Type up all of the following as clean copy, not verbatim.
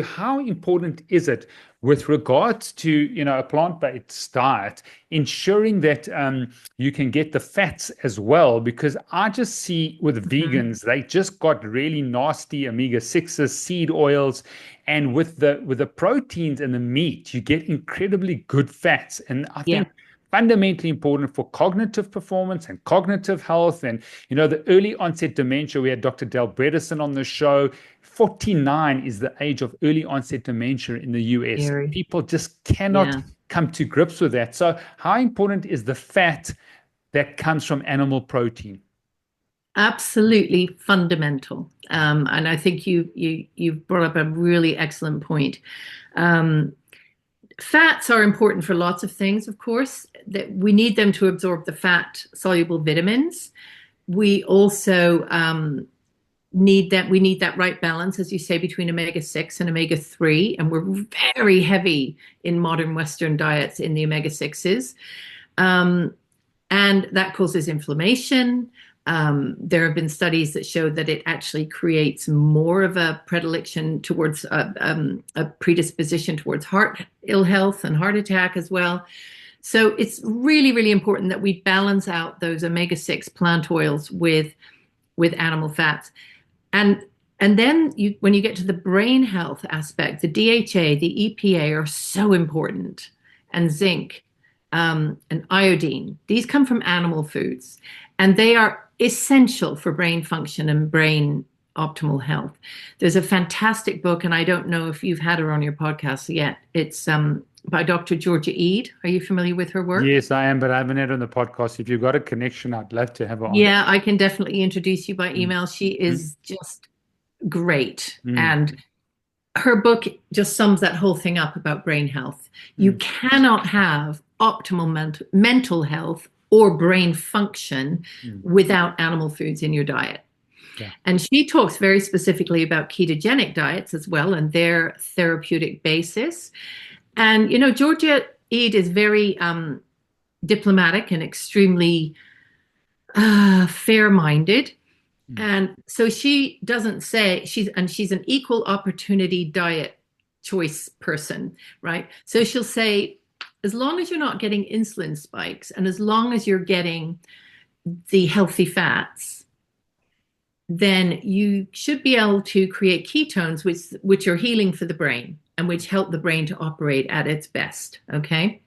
How important is it with regards to, a plant-based diet, ensuring that you can get the fats as well? Because I just see with Mhm. vegans, they just got really nasty omega-6s, seed oils, and with the proteins and the meat, you get incredibly good fats. And I Yeah. think fundamentally important for cognitive performance and cognitive health. And the early onset dementia, we had Dr. Del Bredesen on the show. 49 is the age of early onset dementia in the US. Scary. People just cannot Yeah. come to grips with that. So, how important is the fat that comes from animal protein? Absolutely fundamental. And I think you've brought up a really excellent point. Um, Fats are important for lots of things, of course. That we need them to absorb the fat soluble vitamins. We also need that. We need that right balance, as you say, between omega-6 and omega-3. And we're very heavy in modern Western diets in the omega-6s. Um, and that causes inflammation. There have been studies that show that it actually creates more of a predilection towards a predisposition towards heart ill health and heart attack as well. So it's really, really important that we balance out those omega-6 plant oils with animal fats. And and then when you get to the brain health aspect, the DHA, the EPA are so important, and zinc, and iodine. These come from animal foods, and they are essential for brain function and brain optimal health. There's a fantastic book, and I don't know if you've had her on your podcast yet. It's by Dr. Georgia Ede. Are you familiar with her work? Yes, I am, but I haven't had her on the podcast. If you've got a connection, I'd love to have her on. Yeah, I can definitely introduce you by Mm, email. She mm, is just great. mm, And her book just sums that whole thing up about brain health. You mm, cannot have optimal mental health or brain function mm. without animal foods in your diet. Yeah. And she talks very specifically about ketogenic diets as well and their therapeutic basis. And, Georgia Ede is very diplomatic and extremely fair minded. Mm. And so she doesn't say she's an equal opportunity diet choice person, right? So she'll say, as long as you're not getting insulin spikes and as long as you're getting the healthy fats, then you should be able to create ketones, which are healing for the brain and which help the brain to operate at its best. Okay.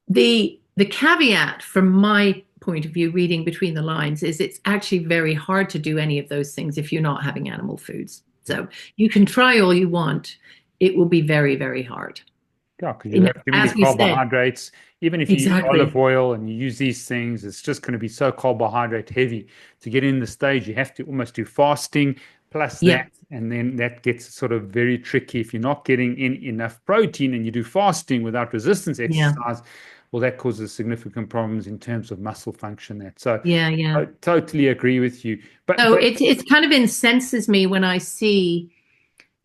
The caveat from my point of view, reading between the lines, is it's actually very hard to do any of those things if you're not having animal foods. Yeah. So you can try all you want. It will be very, very hard. Yeah, because you You know, have too many as we said, carbohydrates. Even if you use olive exactly. oil and you use these things, it's just going to be so carbohydrate heavy. To get in the stage, you have to almost do fasting plus Yeah, that. And then that gets sort of very tricky. If you're not getting in enough protein and you do fasting without resistance yeah, exercise, well, that causes significant problems in terms of muscle function. That so yeah, yeah. I totally agree with you. But So but it kind of incenses me when I see,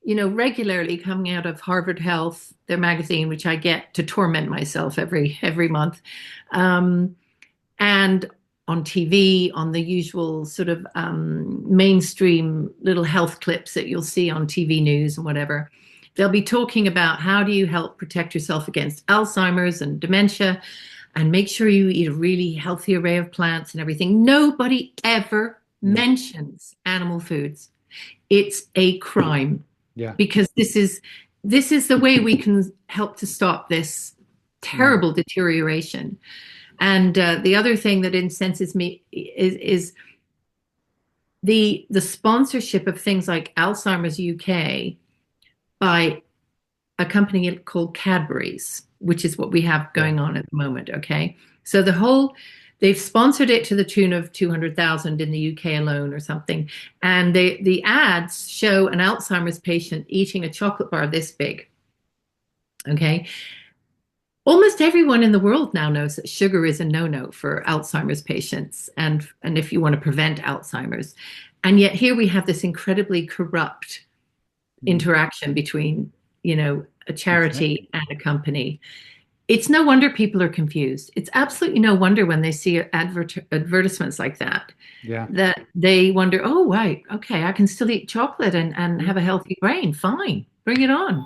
regularly coming out of Harvard Health, their magazine, which I get to torment myself every month, um, and on TV, on the usual sort of mainstream little health clips that you'll see on TV news and whatever. They'll be talking about how do you help protect yourself against Alzheimer's and dementia, and make sure you eat a really healthy array of plants and everything. Nobody ever mm, mentions animal foods. It's a crime yeah. because this is the way we can help to stop this Mm, terrible deterioration. And the other thing that incenses me is the sponsorship of things like Alzheimer's UK by a company called Cadbury's, which is what we have yeah. going on at the moment. Okay, so they've sponsored it to the tune of 200,000 in the UK alone or something, and the ads show an Alzheimer's patient eating a chocolate bar this big. Okay, almost everyone in the world now knows that sugar is a no-no for Alzheimer's patients and if you want to prevent Alzheimer's. And yet here we have this incredibly corrupt Mm, interaction between, a exactly. charity and a company. It's no wonder people are confused. It's absolutely no wonder when they see advertisements like that, Yeah. that they wonder, oh, right, okay, I can still eat chocolate and Mm. have a healthy brain. Fine, bring it on.